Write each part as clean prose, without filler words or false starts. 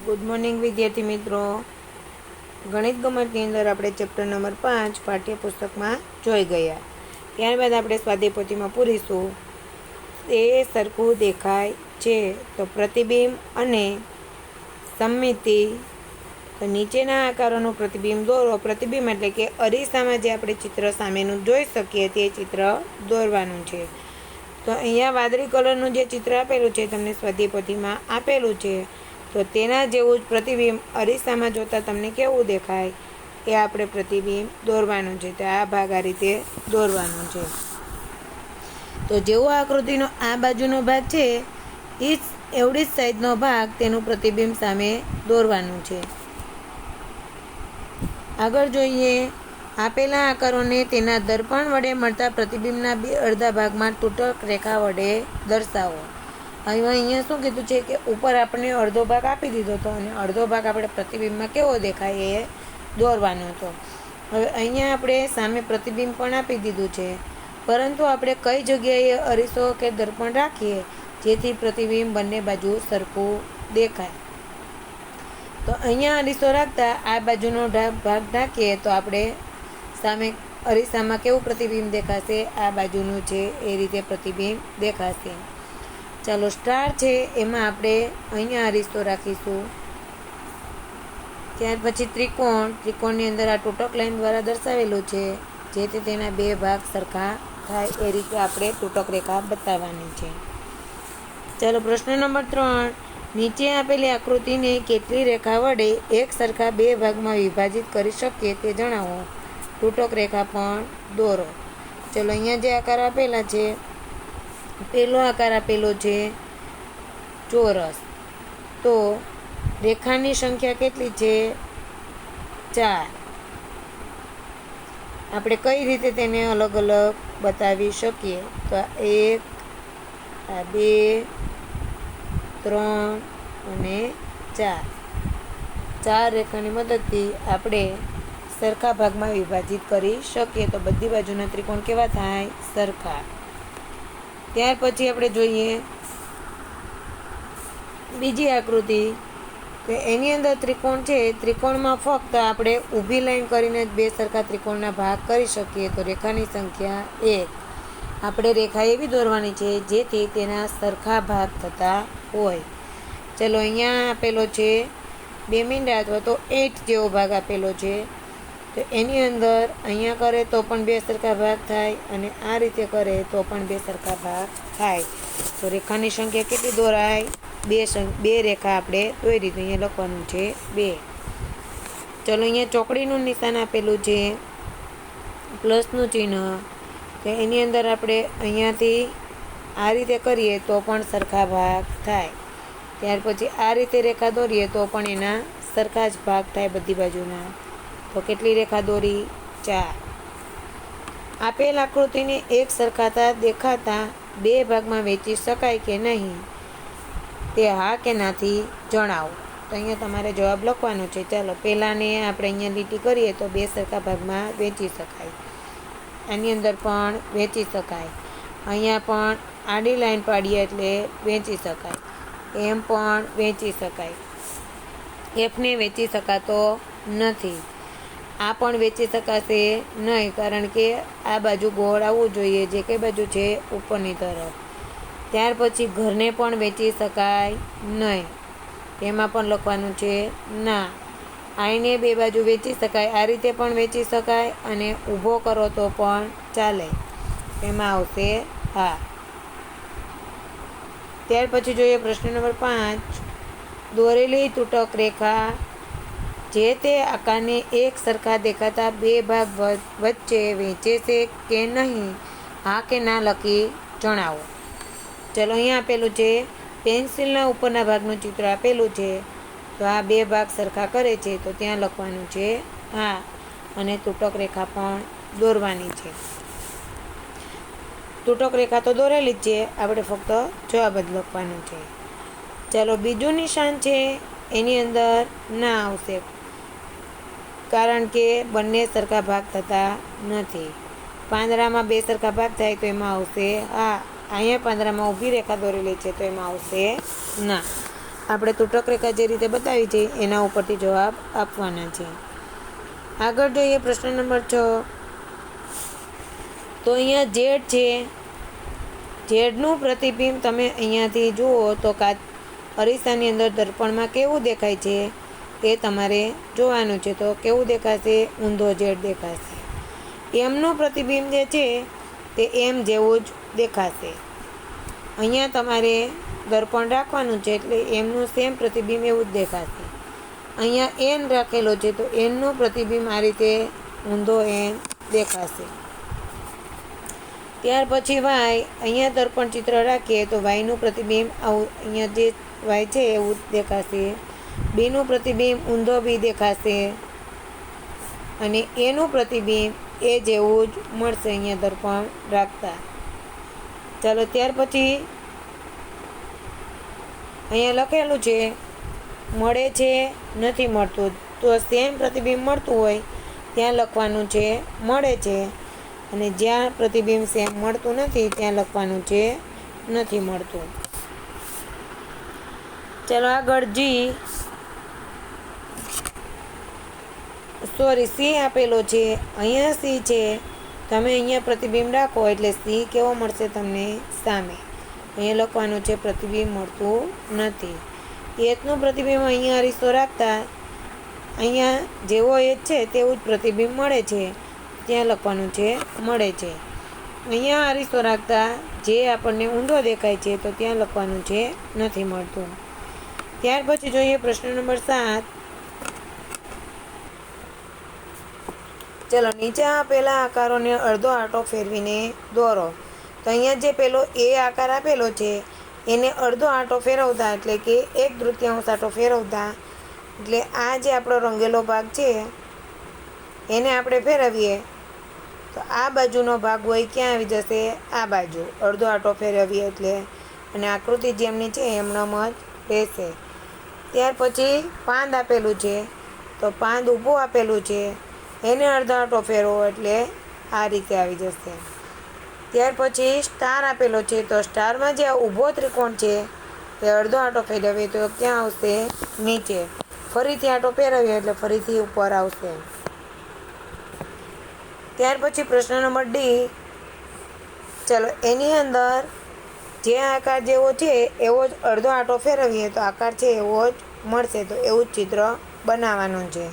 Good morning વિદ્યાર્થી મિત્રો. ગણિત ગમતની અંદર આપણે ચેપ્ટર નંબર 5 પાઠ્યપુસ્તકમાં જોઈ ગયા. ત્યારબાદ આપણે સ્વાધ્યાય પોથીમાં પૂરીશું. એ સરખું દેખાય છે તો પ્રતિબિંબ અને સમમિતિ. તો નીચેના આકારોનું પ્રતિબિંબ દોરો. પ્રતિબિંબ એટલે કે અરીસામાં જે આપણે ચિત્ર સામેનું જોઈ શકીએ તે ચિત્ર દોરવાનું છે. તો અહીંયા વાદળી કલરનું જે ચિત્ર આપેલું છે તમને સ્વાધ્યાય પોથીમાં આપેલું છે, તો તેના જેવું જ પ્રતિબિંબ અરીસામાં જોતાં તમને કેવું દેખાય એ આપણે પ્રતિબિંબ દોરવાનું છે. તો આ ભાગ આ રીતે દોરવાનો છે. તો જેવો આકૃતિનો આ બાજુનો ભાગ છે એ જ એવડી જ સાઈઝનો ભાગ તેનું પ્રતિબિંબ સામે દોરવાનું છે. આગળ જોઈએ. આપેલા આકારોને તેના દર્પણ વડે મળતા પ્રતિબિંબના બે અડધા ભાગમાં તૂટક રેખા વડે દર્શાવો. અહીંયા શું કીધું છે કે ઉપર આપણે અડધો ભાગ આપી દીધો હતો અને અડધો ભાગ આપણે પ્રતિબિંબમાં કેવો દેખાય એ દોરવાનો હતો. હવે અહીંયા આપણે સામે પ્રતિબિંબ પણ આપી દીધું છે, પરંતુ આપણે કઈ જગ્યાએ અરીસો કે દર્પણ રાખીએ જેથી પ્રતિબિંબ બંને બાજુ સરખું દેખાય. તો અહીંયા અરીસો રાખતા આ બાજુનો ભાગ ઢાંકીએ તો આપણે સામે અરીસામાં કેવું પ્રતિબિંબ દેખાશે, આ બાજુનું છે એ રીતે પ્રતિબિંબ દેખાશે. ચાલો સ્ટાર છે એમાં આપણે અહીંયા અરીસો રાખીશું. ત્યાર પછી ત્રિકોણની અંદર આ તૂટક લાઈન દ્વારા દર્શાવેલું છે, જેથી તેના બે ભાગ સરખા થાય એ રીતે આપણે તૂટક રેખા બતાવવાની છે. ચાલો પ્રશ્ન નંબર 3. નીચે આપેલી આકૃતિને કેટલી રેખા વડે એક સરખા બે ભાગમાં વિભાજિત કરી શકીએ તે જણાવો. તૂટક રેખા પણ દોરો. ચલો અહીંયા જે આકાર આપેલા છે, પહેલો આકાર આપેલો છે ચોરસ. તો રેખાની સંખ્યા કેટલી છે? 4. આપણે કઈ રીતે તેને અલગ અલગ બતાવી શકીએ? તો 1, 2, 3 અને 4. 4 રેખાની મદદથી આપણે સરખા ભાગમાં વિભાજિત કરી શકીએ. તો બધી બાજુના ત્રિકોણ કેવા થાય? સરખા. ત્યાર પછી આપણે જોઈએ બીજી આકૃતિ. તો એની અંદર ત્રિકોણ છે. ત્રિકોણમાં ફક્ત આપણે ઊભી લાઈન કરીને જ બે સરખા ત્રિકોણના ભાગ કરી શકીએ. તો રેખાની સંખ્યા 1. આપણે રેખા એવી દોરવાની છે જેથી તેના સરખા ભાગ થતા હોય. ચલો અહીંયા આપેલો છે 2 મીંડા અથવા તો 8 જેવો ભાગ આપેલો છે. તો એની અંદર અહીંયા કરે તો પણ બે સરખા ભાગ થાય અને આ રીતે કરે તો પણ બે સરખા ભાગ થાય. તો રેખાની સંખ્યા કેટલી દોરાય? 2 રેખા આપણે દોરી દીધી. અહીંયા લખવાનું છે 2. ચલો અહીંયા ચોકડીનું નિશાન આપેલું છે, પ્લસનું ચિહ્ન. તો એની અંદર આપણે અહીંયાથી આ રીતે કરીએ તો પણ સરખા ભાગ થાય. ત્યાર પછી આ રીતે રેખા દોરીએ તો પણ એના સરખા જ ભાગ થાય બધી બાજુના. તો કેટલી રેખા દોરી? 4. આપેલ આકૃતિને એક સરખાતા દેખાતા બે ભાગમાં વહેંચી શકાય કે નહીં તે હા કે નાથી જણાવો. તો અહીંયા તમારે જવાબ લખવાનો છે. ચાલો પહેલાંને આપણે અહીંયા લીટી કરીએ તો બે સરખા ભાગમાં વહેંચી શકાય. આની અંદર પણ વહેંચી શકાય. અહીંયા પણ આડી લાઈન પાડીએ એટલે વહેંચી શકાય. એમ પણ વહેંચી શકાય. એફને વહેંચી શકાતો નથી. આ પણ વહેંચી શકાશે નહીં, કારણ કે આ બાજુ ગોળ આવવું જોઈએ, જે કઈ બાજુ છે? ઉપરની તરફ. ત્યાર પછી ઘરને પણ વહેંચી શકાય નહીં. તેમાં પણ લખવાનું છે ના. આઈને બે બાજુ વહેંચી શકાય. આ રીતે પણ વહેંચી શકાય અને ઊભો કરો તો પણ ચાલે. એમાં આવશે હા. ત્યાર પછી જોઈએ પ્રશ્ન નંબર 5. દોરેલી તૂટક રેખા જે તે આકારને એક સરખા દેખાતા બે ભાગ વચ્ચે વહેંચે છે કે નહીં, હા કે ના લખી જણાવો. ચલો અહીંયા આપેલું છે પેન્સિલના ઉપરના ભાગનું ચિત્ર આપેલું છે. તો આ બે ભાગ સરખા કરે છે તો ત્યાં લખવાનું છે હા, અને તૂટક રેખા પણ દોરવાની છે. તૂટક રેખા તો દોરેલી જ છે, આપણે ફક્ત જવાબ જ લખવાનો છે. ચાલો બીજું નિશાન છે એની અંદર ના આવશે, કારણ કે બંને સરખા ભાગ થતા નથી. પાંદડામાં બે સરખા ભાગ થાય તો એમાં આવશે હા. અહીંયા પાંદડામાં ઊભી રેખા દોરેલી છે તો એમાં આવશે ના. આપણે તૂટક રેખા જે રીતે બતાવી છે એના ઉપરથી જવાબ આપવાના છે. આગળ જોઈએ પ્રશ્ન નંબર 6. તો અહીંયા ઝેડ છે, ઝેડનું પ્રતિબિંબ તમે અહીંયાથી જુઓ તો અરીસાની અંદર દર્પણમાં કેવું દેખાય છે એ તમારે જોવાનું છે. તો કેવું દેખાશે? ઊંધો ઝેડ દેખાશે. એમનું પ્રતિબિંબ જે છે તે એમ જેવું જ દેખાશે. અહીંયા તમારે દર્પણ રાખવાનું છે એટલે એમનું સેમ પ્રતિબિંબ એવું જ દેખાશે. અહીંયા એન રાખેલો છે તો એનનું પ્રતિબિંબ આ રીતે ઊંધો એન દેખાશે. ત્યાર પછી વાય, અહીંયા દર્પણ ચિત્ર રાખીએ તો વાયનું પ્રતિબિંબ આવું અહીંયા જે વાય છે એવું જ દેખાશે. બીનું પ્રતિબિંબ ઊંધો બી દેખાશે અને એનું પ્રતિબિંબ એ જેવું જ મળશે અહીંયા દર્પણ રાખતા. ચાલો ત્યાર પછી અહીંયા લખેલું છે મળે છે, નથી મળતું. તો સેમ પ્રતિબિંબ મળતું હોય ત્યાં લખવાનું છે મળે છે, અને જ્યાં પ્રતિબિંબ સેમ મળતું નથી ત્યાં લખવાનું છે નથી મળતું. ચાલો આગળ સી આપેલો છે. અહીંયા સી છે, તમે અહીંયા પ્રતિબિંબ રાખો એટલે સી કેવો મળશે તમને? સામે. અહીંયા લખવાનું છે પ્રતિબિંબ મળતું નથી. એચનું પ્રતિબિંબ અહીંયા અરીસો રાખતા અહીંયા જેવો એચ છે તેવું જ પ્રતિબિંબ મળે છે, ત્યાં લખવાનું છે મળે છે. અહીંયા અરીસો રાખતા જે આપણને ઊંધો દેખાય છે તો ત્યાં લખવાનું છે નથી મળતું. ત્યાર પછી જોઈએ પ્રશ્ન નંબર 7. ચલો નીચે આપેલા આકારોને અડધો આંટો ફેરવીને દોરો. તો અહીંયા જે પેલો એ આકાર આપેલો છે એને અડધો આંટો ફેરવતા એટલે કે 1/3 આંટો ફેરવતા એટલે આ જે આપણો રંગેલો ભાગ છે એને આપણે ફેરવીએ તો આ બાજુનો ભાગ હોય ક્યાં આવી જશે? આ બાજુ. અડધો આંટો ફેરવીએ એટલે, અને આકૃતિ જેમની છે એમનામ જ રહેશે. ત્યાર પછી પાંદ આપેલું છે તો પાંદ ઊભું આપેલું છે એને અડધો આંટો ફેરવો એટલે આ રીતે આવી જશે. ત્યાર પછી સ્ટાર આપેલો છે તો સ્ટારમાં જે ઊભો ત્રિકોણ છે એ અડધો આંટો ફેરવીએ તો ક્યાં આવશે? નીચે. ફરીથી આંટો ફેરવીએ એટલે ફરીથી ઉપર આવશે. ત્યાર પછી પ્રશ્ન નંબર ડી. ચલો એની અંદર જે આકાર જેવો છે એવો જ અડધો આંટો ફેરવીએ તો આકાર છે એવો જ મળશે. તો એવું જ ચિત્ર બનાવવાનું છે.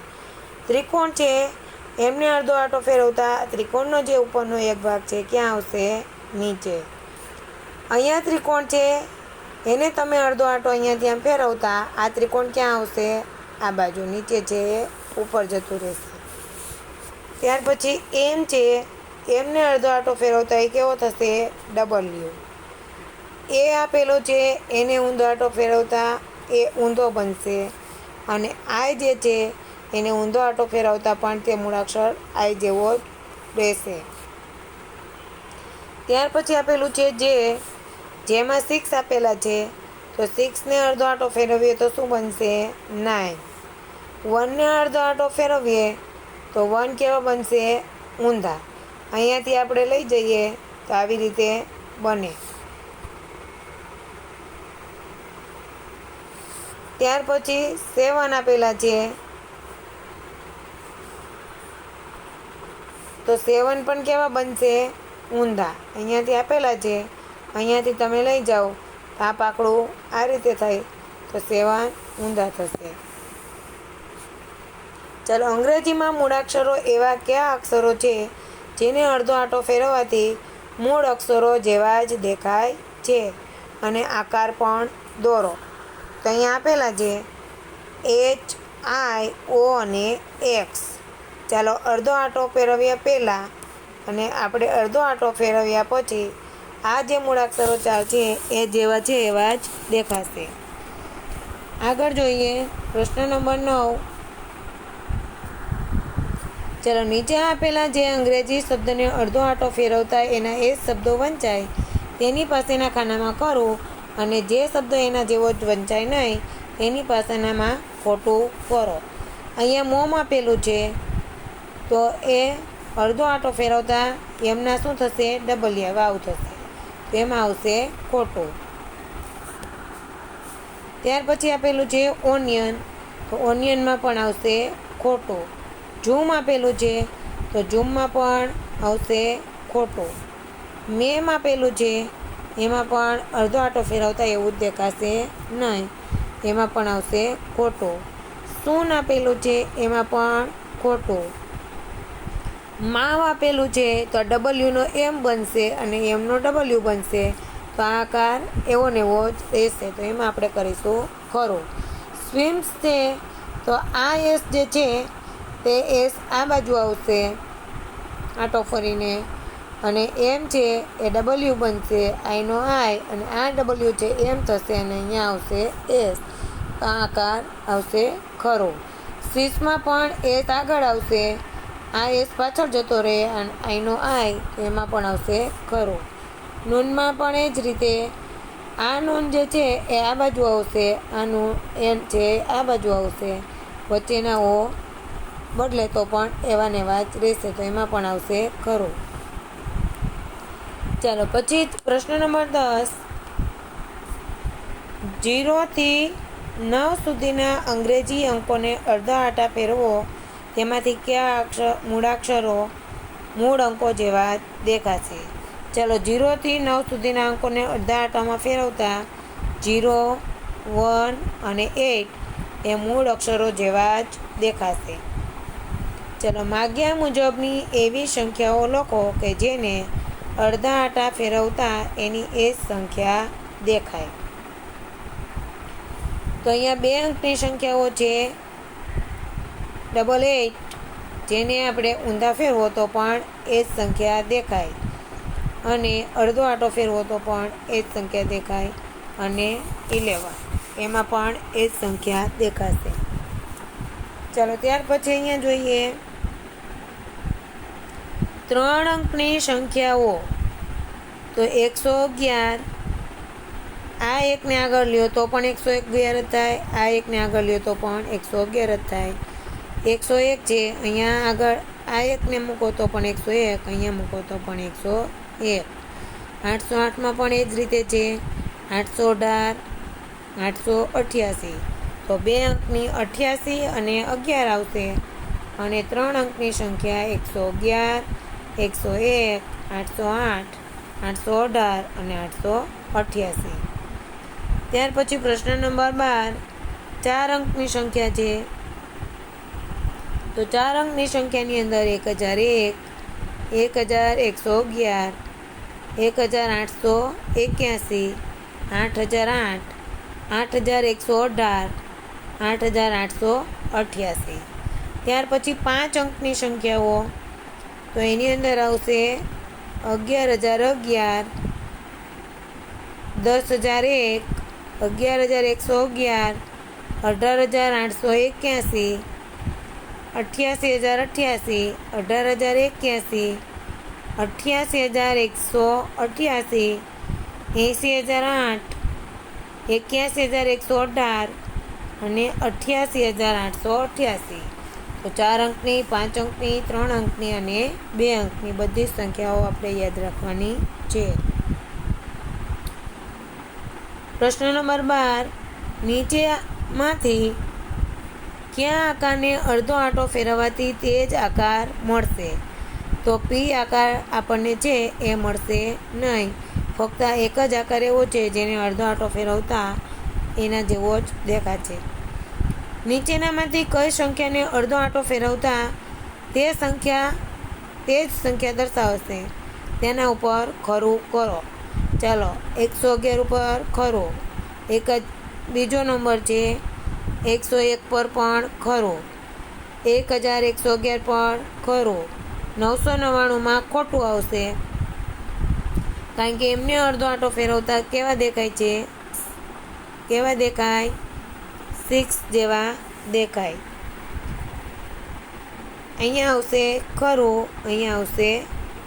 ત્રિકોણ છે એમને અડધો આંટો ફેરવતા ત્રિકોણનો જે ઉપરનો એક ભાગ છે ક્યાં આવશે? નીચે. અહીંયા ત્રિકોણ છે એને તમે અડધો આંટો અહીંયાથી આમ ફેરવતા આ ત્રિકોણ ક્યાં આવશે? આ બાજુ. નીચે છે ઉપર જતું રહેશે. ત્યાર પછી એમ છે, એમને અડધો આંટો ફેરવતા એ કેવો થશે? ડબલ્યુ. એ આપેલો છે એને ઊંધો આંટો ફેરવતા એ ઊંધો બનશે, અને આઈ જે છે એને ઊંધો આંટો ફેરવતા પણ તે મૂળાક્ષર આઈ જેવો જ રહેશે. ત્યાર પછી આપેલું છે જેમાં 6 આપેલા છે તો 6ને અડધો આંટો ફેરવીએ તો શું બનશે? 9. 1ને અડધો આંટો ફેરવીએ તો 1 કેવા બનશે? ઊંધા. અહીંયાથી આપણે લઈ જઈએ તો આવી રીતે બને. ત્યાર પછી 7 આપેલા છે તો 7 પણ કેવા બનશે? ઊંધા. અહીંયાથી આપેલા છે, અહીંયાથી તમે લઈ જાઓ આ પાકડું આ રીતે થાય તો 7 ઊંધા થશે. ચાલો અંગ્રેજીમાં મૂળાક્ષરો એવા કયા અક્ષરો છે જેને અડધો આંટો ફેરવવાથી મૂળ અક્ષરો જેવા જ દેખાય છે અને આકાર પણ દોરો? તો અહીંયા આપેલા છે H, I, O અને X. ચાલો અડધો આંટો ફેરવ્યા પહેલાં અને આપણે અડધો આંટો ફેરવ્યા પછી આ જે મૂળાક્ષરો 4 છે એ જેવા છે એવા જ દેખાશે. આગળ જોઈએ પ્રશ્ન નંબર 9. ચલો નીચે આપેલા જે અંગ્રેજી શબ્દને અડધો આંટો ફેરવતા એના એ શબ્દો વંચાય તેની પાસેના ખાનામાં કરો, અને જે શબ્દો એના જેવો જ વંચાય નહીં એની પાસેનામાં ખોટું કરો. અહીંયા મોમ આપેલું છે તો એ અડધો આંટો ફેરવતા એમના શું થશે? ડબલિયા વાવ થશે. તો એમાં આવશે ખોટું. ત્યાર પછી આપેલું છે ઓનિયન, તો ઓનિયનમાં પણ આવશે ખોટું. ઝૂમ આપેલું છે, તો ઝૂમમાં પણ આવશે ખોટું. મેમ આપેલું છે, એમાં પણ અડધો આંટો ફેરવતા એવું જ દેખાશે નહીં, એમાં પણ આવશે ખોટું. સૂન આપેલું છે, એમાં પણ ખોટું. માવ આપેલું છે, તો ડબલ્યુનો એમ બનશે અને એમનો ડબલ્યુ બનશે, તો આ આકાર એવો ને એવો જ રહેશે, તો એમાં આપણે કરીશું ખરું. સ્વિમ્સ છે, તો આ એસ જે છે તે એસ આ બાજુ આવશે આંટો ફરીને, અને એમ છે એ ડબલ્યુ બનશે, આઈનો આઈ, અને આ ડબલ્યુ છે એમ થશે અને અહીંયા આવશે એસ, તો આ આકાર આવશે ખરો. સ્વિચમાં પણ એસ આગળ આવશે, આ એસ પાછળ જતો રહે અને આઈનો આઈ, તો એમાં પણ આવશે ખરો. નૂનમાં પણ એ જ રીતે આ નૂન જે છે એ આ બાજુ આવશે, આ નૂન એન છે આ બાજુ આવશે, વચ્ચેના ઓ બદલે તો પણ એવા ને એવા જ રહેશે, તો એમાં પણ આવશે ખરું. ચાલો પછી પ્રશ્ન નંબર 10, 0 થી 9 સુધીના અંગ્રેજી અંકોને અડધા આંટા ફેરવો, તેમાંથી કયા મૂળાક્ષરો મૂળ અંકો જેવા દેખાશે. ચાલો 0 થી 9 સુધીના અંકોને અડધા આંટામાં ફેરવતા 0, 1 અને 8 એ મૂળ અક્ષરો જેવા જ દેખાશે. ચાલો માગ્યા મુજબની એવી સંખ્યાઓ લખો કે જેને અડધા આંટા ફેરવતા એની એ જ સંખ્યા દેખાય. તો અહીંયા 2 અંકની સંખ્યાઓ છે 88, જેને આપણે ઊંધા ફેરવો તો પણ એ જ સંખ્યા દેખાય, અને અડધો આંટો ફેરવો તો પણ એ જ સંખ્યા દેખાય, અને 11 એમાં પણ એ જ સંખ્યા દેખાશે. ચાલો ત્યાર પછી અહીંયા જોઈએ 3 અંકની સંખ્યાઓ, તો 111, આ એકને આગળ લ્યો તો પણ 111 જ થાય, આ એકને આગળ લ્યો તો પણ 111 જ થાય. 101 છે, અહીંયા આગળ આ એકને મૂકો તો પણ 101, અહીંયા મૂકો તો પણ 101. 808માં પણ એ જ રીતે છે, 818, 888, તો 2 અંકની 88 અને 11 આવશે, અને 3 અંકની સંખ્યા 111, 101, 808, 818 અને 888. ત્યાર પછી પ્રશ્ન નંબર 12, 4 અંકની સંખ્યા છે, તો 4 અંકની સંખ્યાની અંદર 1001, 1111, 1881, 8008, 8118, 8888. ત્યાર પછી 5 અંકની સંખ્યાઓ, તો એની અંદર આવશે 11011, 10001, 11111, 18881, 88088, 18081, 88188, 80008, 81118 અને 88888. તો 4 અંકની, 5 અંકની, 3 અંકની અને 2 અંકની બધી જ સંખ્યાઓ આપણે યાદ રાખવાની છે. પ્રશ્ન નંબર 12, નીચેમાંથી કયા આકારને અડધો આંટો ફેરવવાથી તે જ આકાર મળશે? તો પી આકાર આપણને છે એ મળશે નહીં, ફક્ત એક જ આકાર એવો છે જેને અડધો આંટો ફેરવતા એના જેવો જ દેખાશે. નીચેનામાંથી કઈ સંખ્યાને અડધો આંટો ફેરવતા તે જ સંખ્યા દર્શાવશે, તેના ઉપર ખરું કરો. ચાલો 111 ઉપર ખરું, બીજો નંબર છે 101 પર પણ ખરું, 1111 પર ખરું, 999માં ખોટું આવશે, કારણ કે એમને અડધો આંટો ફેરવતા કેવા દેખાય 6 જેવા દેખાય. અહીંયા આવશે ખરું, અહીંયા આવશે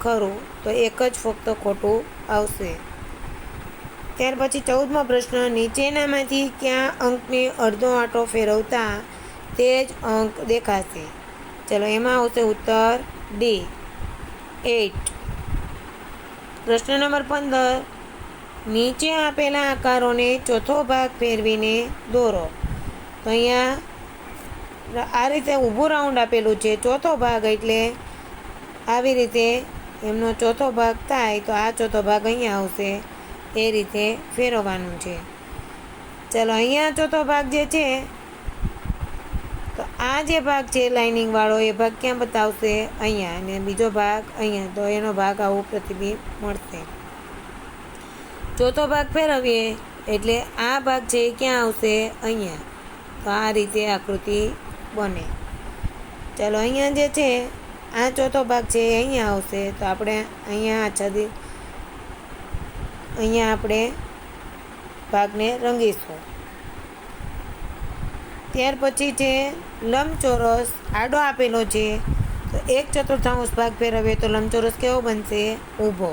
ખરું, તો એક જ ફક્ત ખોટું આવશે. ત્યાર પછી 14મો પ્રશ્ન, નીચેનામાંથી કયા અંકને અડધો આંટો ફેરવતા તે જ અંક દેખાશે? ચલો એમાં આવશે ઉત્તર ડી 8. પ્રશ્ન નંબર 15, નીચે આપેલા આકારોને ચોથો ભાગ ફેરવીને દોરો. તો અહીંયા આ રીતે ઊભું રાઉન્ડ આપેલું છે, ચોથો ભાગ એટલે આવી રીતે એમનો ચોથો ભાગ થાય તો આ ચોથો ભાગ અહીંયા આવશે, એ રીતે ફેરવવાનું છે. ચલો અહીંયા ચોથો ભાગ જે છે, તો આ જે ભાગ છે લાઇનિંગવાળો એ ભાગ ક્યાં બતાવશે? અહીંયા, અને બીજો ભાગ અહીંયા, તો એનો ભાગ આવું પ્રતિબિંબ મળશે. ચોથો ભાગ ફેરવીએ એટલે આ ભાગ છે એ ક્યાં આવશે? અહીંયા. તો આ રીતે આકૃતિ બને. ચાલો અહીંયા જે છે આ ચોથો ભાગ છે એ અહીંયા આવશે, તો આપણે અહીંયા આચ્છાદિત અહીંયા આપણે ભાગને રંગીશું. ત્યાર પછી છે લંબચોરસ આડો આપેલો છે, તો 1/4 ભાગ ફેરવીએ તો લંબચોરસ કેવો બનશે? ઊભો.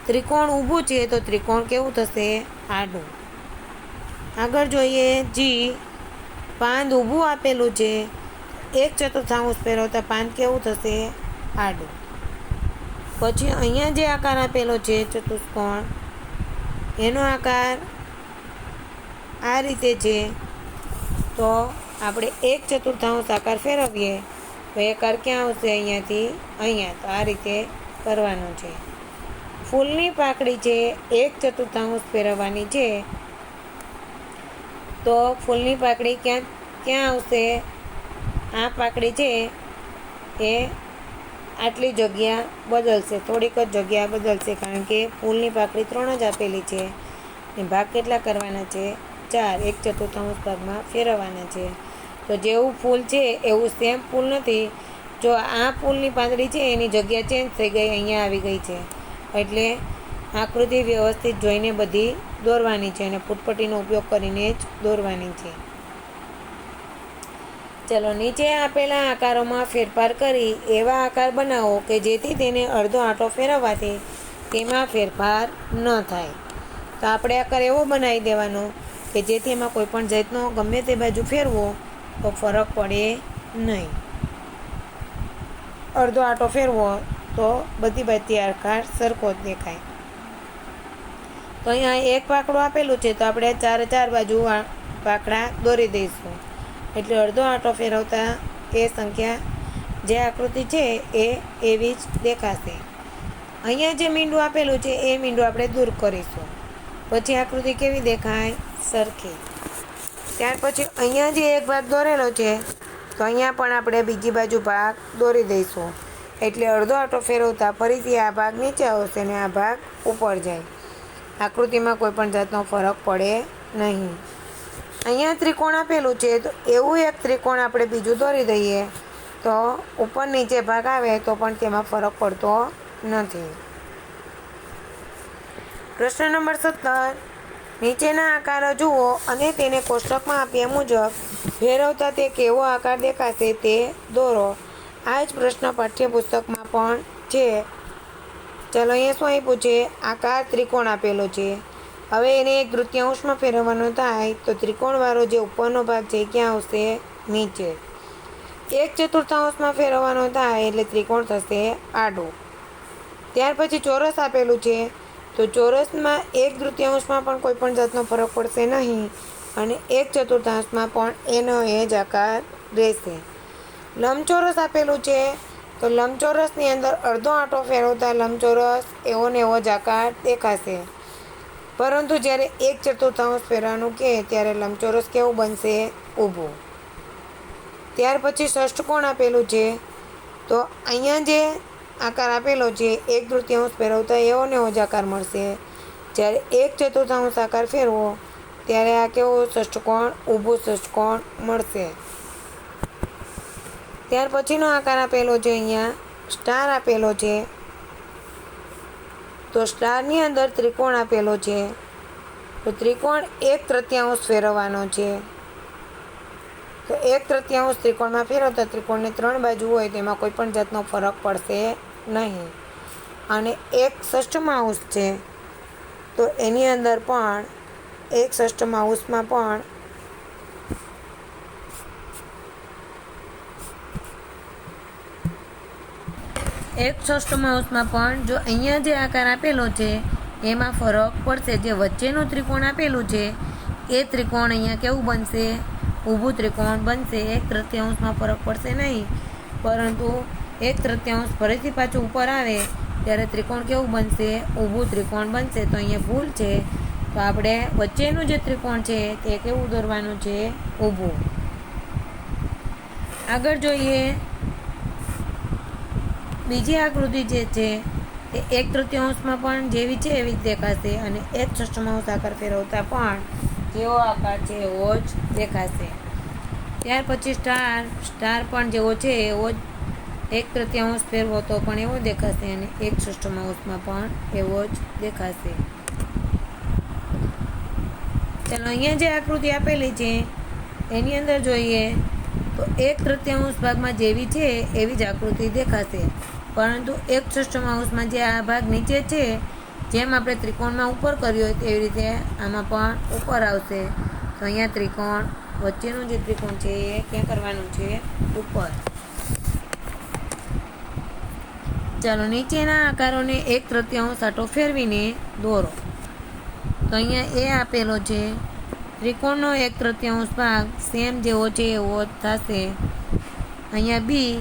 ત્રિકોણ ઊભું છે તો ત્રિકોણ કેવું થશે? આડું. આગળ જોઈએ જી, પાંદ ઊભું આપેલું છે, 1/4 ફેરવતા પાંદ કેવું થશે? આડું. પછી અહીંયા જે આકાર આપેલો છે ચતુષ્કોણ, એનો આકાર આ રીતે છે, તો આપણે 1/4 આકાર ફેરવીએ તો એ આકાર ક્યાં આવશે? અહીંયાથી અહીંયા. તો આ રીતે કરવાનું છે. ફૂલની પાકડી છે 1/4 ફેરવવાની છે, તો ફૂલની પાકડી ક્યાં આવશે? આ પાકડી છે એ આટલી જગ્યા બદલશે, થોડીક જ જગ્યા બદલશે, કારણ કે ફૂલની પાકડી 3 જ આપેલી છે ને ભાગ કેટલા કરવાના છે? 4. 1/4 ભાગમાં ફેરવવાના છે. તો જેવું ફૂલ છે એવું સેમ ફૂલ નથી. જો આ ફૂલની પાંદડી છે એની જગ્યા ચેન્જ થઈ ગઈ, અહીંયા આવી ગઈ છે, એટલે આકૃતિ વ્યવસ્થિત જોઈને બધી દોરવાની છે અને ફૂટપટ્ટીનો ઉપયોગ કરીને જ દોરવાની છે. ચલો નીચે આપેલા આકારોમાં ફેરફાર કરી એવા આકાર બનાવો કે જેથી તેને અડધો આંટો ફેરવવાથી તેમાં ફેરફાર ન થાય. તો આપણે આકાર એવો બનાવી દેવાનો કે જેથી એમાં કોઈ પણ જાતનો ગમે તે બાજુ ફેરવો તો ફરક પડે નહીં. અડધો આંટો ફેરવો તો બધી બાજુથી આકાર સરખો જ દેખાય. તો અહીંયા એક પાકડું આપેલું છે, તો આપણે 4 બાજુ પાકડા દોરી દઈશું, એટલે અડધો આંટો ફેરવતા એ સંખ્યા જે આકૃતિ છે એ એવી જ દેખાશે. અહીંયા જે મીંડું આપેલું છે એ મીંડું આપણે દૂર કરીશું, પછી આકૃતિ કેવી દેખાય? સરખી. ત્યાર પછી અહીંયા જે એક ભાગ દોરેલો છે, તો અહીંયા પણ આપણે બીજી બાજુ ભાગ દોરી દઈશું, એટલે અડધો આંટો ફેરવતા ફરીથી આ ભાગ નીચે આવશે અને આ ભાગ ઉપર જાય. આકૃતિમાં કોઈ પણ જાતનો ફરક પડે નહીં. અહીંયા ત્રિકોણ આપેલું છે, તો એવું એક ત્રિકોણ આપણે બીજું દોરી દઈએ તો ઉપર નીચે ભાગ આવે તો પણ તેમાં ફરક પડતો નથી. પ્રશ્ન નંબર 17, નીચેના આકારો જુઓ અને તેને કોષ્ટકમાં આપ્યા મુજબ ફેરવતા તે કેવો આકાર દેખાશે તે દોરો. આ જ પ્રશ્ન પાઠ્યપુસ્તકમાં પણ છે. ચલો અહીંયા શું આપ્યું છે? આકાર ત્રિકોણ આપેલો છે. હવે એને 1/3 ફેરવવાનો થાય તો ત્રિકોણવાળો જે ઉપરનો ભાગ છે ક્યાં આવશે? નીચે. 1/4 ફેરવવાનો થાય એટલે ત્રિકોણ થશે આડું. ત્યાર પછી ચોરસ આપેલું છે, તો ચોરસમાં 1/3 પણ કોઈ પણ જાતનો ફરક પડશે નહીં અને 1/4 પણ એનો એ જ આકાર રહેશે. લંબચોરસ આપેલું છે, તો લંબચોરસની અંદર અડધો આંટો ફેરવતા લંબચોરસ એવો ને એવો જ આકાર દેખાશે, પરંતુ જ્યારે 1/4 ફેરવાનું કહે ત્યારે લંબચોરસ કેવું બનશે? ઊભું. ત્યાર પછી ષષ્ઠકોણ આપેલું છે, તો અહીંયા જે આકાર આપેલો છે 1/3 ફેરવતા એવો ને એવો જ આકાર મળશે, જ્યારે 1/4 આકાર ફેરવો ત્યારે આ કેવું? ષષ્ઠકોણ, ઊભું ષષ્ઠકોણ મળશે. ત્યાર પછીનો આકાર આપેલો છે, અહીંયા સ્ટાર આપેલો છે, તો સ્ટારની અંદર ત્રિકોણ આપેલો છે, તો ત્રિકોણ 1/3 ફેરવવાનો છે. તો 1/3 ત્રિકોણમાં ફેરવતા ત્રિકોણને 3 બાજુ હોય તેમાં કોઈ પણ જાતનો ફરક પડશે નહીં. અને 1/6 છે, તો એની અંદર પણ 1/6 પણ એક ષષ્ઠમાં પણ જો અહીંયા જે આકાર આપેલો છે એમાં ફરક પડશે. જે વચ્ચેનું ત્રિકોણ આપેલું છે એ ત્રિકોણ અહીંયા કેવું બનશે? ઊભું ત્રિકોણ બનશે. 1/3 ફરક પડશે નહીં, પરંતુ 1/3 ફરીથી પાછું ઉપર આવે ત્યારે ત્રિકોણ કેવું બનશે? ઊભું ત્રિકોણ બનશે. તો અહીંયા ભૂલ છે. તો આપણે વચ્ચેનું જે ત્રિકોણ છે તે કેવું દોરવાનું છે? ઊભું. આગળ જોઈએ, બીજી આકૃતિ જે છે તે 1/3 પણ જેવી છે એવી જ દેખાશે અને 1/6 આકાર ફેરવતા પણ જેવો આકાર છે એવો જ દેખાશે. ત્યાર પછી સ્ટાર પણ જેવો છે એવો જ 1/3 ફેરવો તો પણ એવો દેખાશે અને 1/6 પણ એવો જ દેખાશે. ચાલો અહીંયા જે આકૃતિ આપેલી છે એની અંદર જોઈએ તો 1/3 ભાગમાં જેવી છે એવી જ આકૃતિ દેખાશે, પરંતુ 1/6 જે આ ભાગ નીચે છે, જેમ આપણે ત્રિકોણમાં ઉપર કર્યો હોય તેવી રીતે આમાં પણ ઉપર આવશે. તો અહીંયા ત્રિકોણ વચ્ચેનું જે ત્રિકોણ છે એ ક્યાં કરવાનું છે? ઉપર. ચાલો નીચેના આકારોને 1/3 આંટો ફેરવીને દોરો. તો અહીંયા એ આપેલો છે ત્રિકોણનો 1/3 ભાગ સેમ જેવો છે એવો જ થશે. અહીંયા બી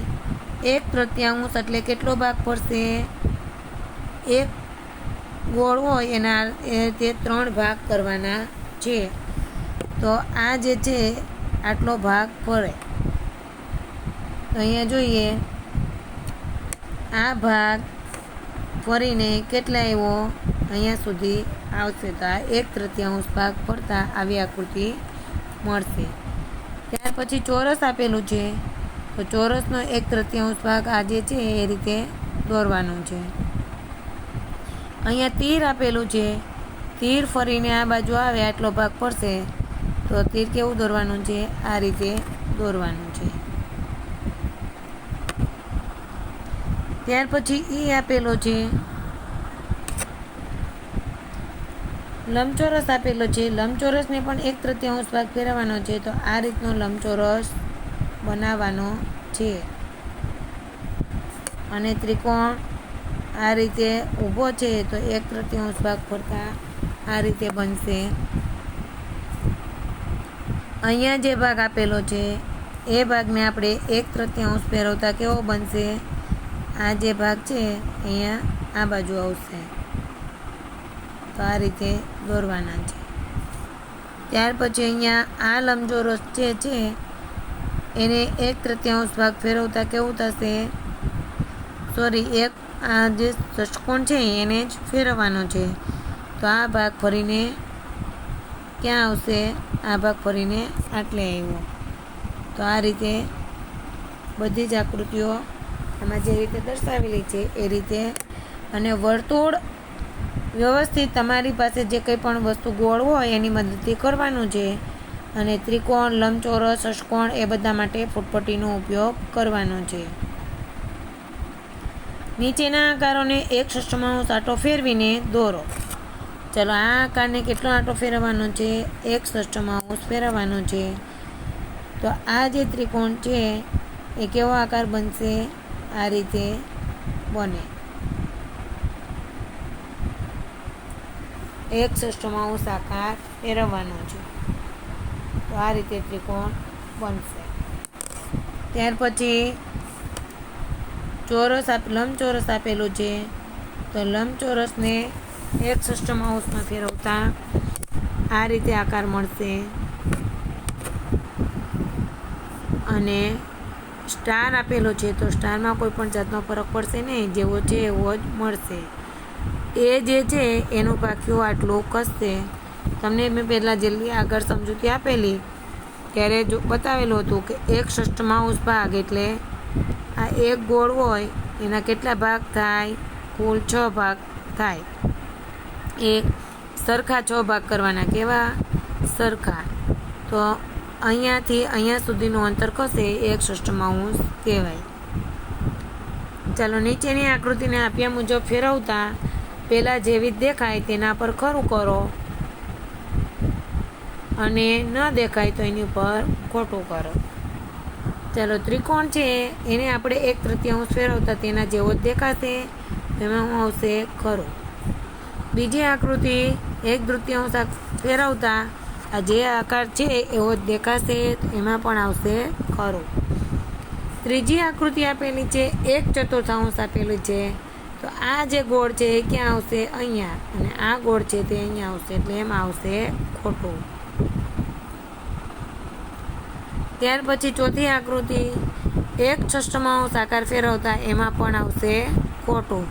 1/3 એટલે કેટલો ભાગ પડશે? એક ગોળ હોય એના તે 3 ભાગ કરવાના છે. તો આ જે છે આટલો ભાગ પડે. તો અહીંયા જોઈએ આ ભાગ ફરીને કેટલા આવ્યો? અહીંયા સુધી આવશે. તો આ 1/3 ભાગ પડતા આવી આકૃતિ મળશે. ત્યાર પછી ચોરસ આપેલું છે, તો ચોરસનો 1/3 ભાગ આ જે છે એ રીતે દોરવાનું છે. અહીંયા તીર આપેલું છે, તીર ફરીને આ બાજુ આવે આટલો ભાગ પડશે. તો તીર કેવું દોરવાનું છે? આ રીતે દોરવાનું છે. ત્યાર પછી ઈ આપેલો છે, લંબચોરસ આપેલો છે, લંબચોરસને પણ 1/3 ભાગ ફેરવવાનો છે. તો આ રીતનો લંબચોરસ બનાવવાનો છે અને ત્રિકોણ આ રીતે ઊભો છે તો 1/3 ભાગ ફરતા આ રીતે બનશે. અહીંયા જે ભાગ આપેલો છે એ ભાગને આપણે 1/3 ફેરવતા કેવો બનશે? આ જે ભાગ છે અહીંયા આ બાજુ આવશે. તો આ રીતે દોરવાના છે. ત્યાર પછી અહીંયા આ લંબચોરસ જે છે એને 1/3 ભાગ ફેરવતા કેવું થશે? આ જે ષષ્કોણ છે એને જ ફેરવવાનો છે. તો આ ભાગ ફરીને ક્યાં આવશે? આ ભાગ ફરીને આટલે આવ્યો. તો આ રીતે બધી જ આકૃતિઓ આમાં જે રીતે દર્શાવેલી છે એ રીતે. અને વર્તુળ વ્યવસ્થિત તમારી પાસે જે કંઈ પણ વસ્તુ ગોળ હોય એની મદદથી કરવાનું છે. અને ત્રિકોણ, લંબચોરસ, ષષ્કોણ એ બધા માટે ફૂટપટ્ટીનો ઉપયોગ કરવાનો છે. નીચેના આકારોને 1/6 આંટો ફેરવીને દોરો. ચલો આ આકારને કેટલો આંટો ફેરવવાનો છે? 1/6 ફેરવવાનો છે. તો આ જે ત્રિકોણ છે એ કેવો આકાર બનશે? આ રીતે બને. 1/6 આકાર ફેરવવાનો છે. તો આ રીતે ત્રિકોણ બનશે. ત્યાર પછી લંબચોરસ આપેલું છે, તો લંબચોરસને 1/6 ફેરવતા આ રીતે આકાર મળશે. અને સ્ટાર આપેલો છે તો સ્ટારમાં કોઈ પણ જાતનો ફરક પડશે નહીં, જેવો છે એવો જ મળશે. એ જે છે એનું પાક્યું આટલું કસશે. તમને મેં પહેલાં જલ્દી આગળ સમજૂતી આપેલી ત્યારે જો બતાવેલું હતું કે 1/6 ભાગ એટલે આ એક ગોળ હોય એના કેટલા ભાગ થાય? કુલ 6 ભાગ થાય. એ સરખા 6 ભાગ કરવાના. કેવા? સરખા. તો અહીંયાથી અહીંયા સુધીનું અંતર કશે 1/6 કહેવાય. ચાલો નીચેની આકૃતિને આપ્યા મુજબ ફેરવતા પહેલાં જેવી જ દેખાય તેના પર ખરું કરો અને ન દેખાય તો એની ઉપર ખોટું કરો. ચાલો ત્રિકોણ છે એને આપણે 1/3 ફેરવતા તેના જેવો જ દેખાશે. એમાં શું આવશે? ખરું. બીજી આકૃતિ 1/3 ફેરવતા આ જે આકાર છે એવો જ દેખાશે, એમાં પણ આવશે ખરું. ત્રીજી આકૃતિ આપેલી છે 1/4 આપેલું છે, તો આ જે ગોળ છે એ ક્યાં આવશે? અહીંયા, અને આ ગોળ છે તે અહીંયા આવશે, એટલે એમાં આવશે ખોટું. ત્યાર પછી ચોથી આકૃતિ 1/6 આકાર ફેરવતા એમાં પણ આવશે ખોટું,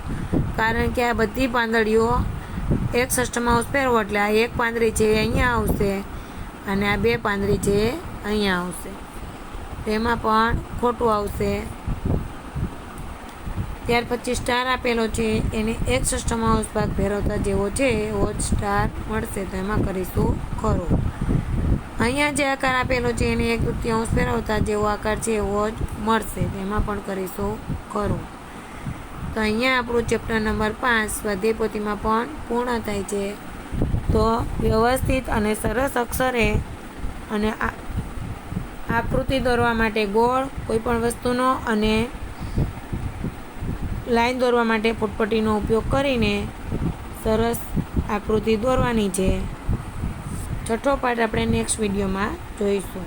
કારણ કે આ બધી પાંદડીઓ 1/6 ફેરવો એટલે આ એક પાંદડી છે એ અહીંયા આવશે અને આ બે પાંદડી છે અહીંયા આવશે, તેમાં પણ ખોટું આવશે. ત્યાર પછી સ્ટાર આપેલો છે એને 1/6 ભાગ ફેરવતા જેવો છે એવો જ સ્ટાર મળશે, તો એમાં કરીશું ખરું. અહીંયા જે આકાર આપેલો છે એને 1/3 ફેરવતા જેવો આકાર છે એવો જ મળશે, તેમાં પણ કરીશું ખરું. તો અહીંયા આપણું ચેપ્ટર નંબર 5 સ્વાધ્યાય પોથીમાં પણ પૂર્ણ થાય છે. તો વ્યવસ્થિત અને સરસ અક્ષરે અને આકૃતિ દોરવા માટે ગોળ કોઈપણ વસ્તુનો અને લાઈન દોરવા માટે ફૂટપટ્ટીનો ઉપયોગ કરીને સરસ આકૃતિ દોરવાની છે. છઠ્ઠો પાઠ આપણે નેક્સ્ટ વિડીયોમાં જોઈશું.